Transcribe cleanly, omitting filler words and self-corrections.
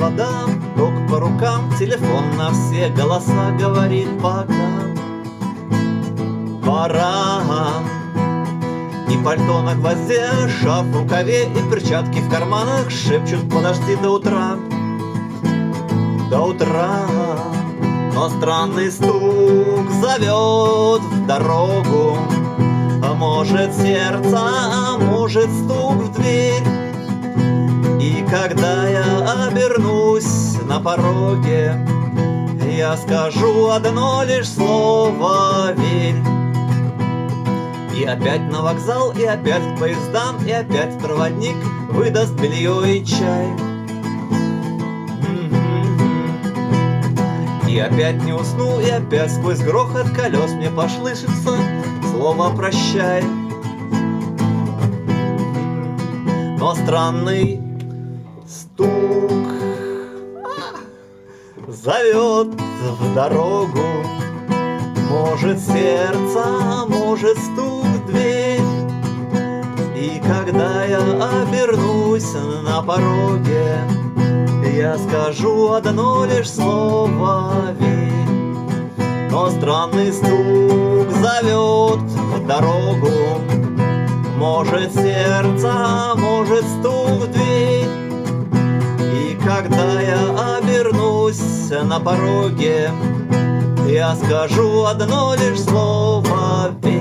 проводам, ток по рукам, телефон на все голоса говорит пока. Пора. И пальто на гвозде, шарф в рукаве, и перчатки в карманах шепчут: подожди до утра. До утра. Но странный стук зовет в дорогу, а может сердце, а может стук в дверь. И когда я обернусь на пороге, я скажу одно лишь слово: верь. И опять на вокзал, и опять к поездам, и опять проводник выдаст белье и чай. И опять не усну, и опять сквозь грохот колес мне послышится слово «прощай». Но странный стук зовет в дорогу, может сердце, может стук в дверь. И когда я обернусь на пороге, я скажу одно лишь слово: верь. Но странный стук зовет в дорогу, может сердце, может стук в дверь. И когда я обернусь на пороге, я скажу одно лишь слово: верь.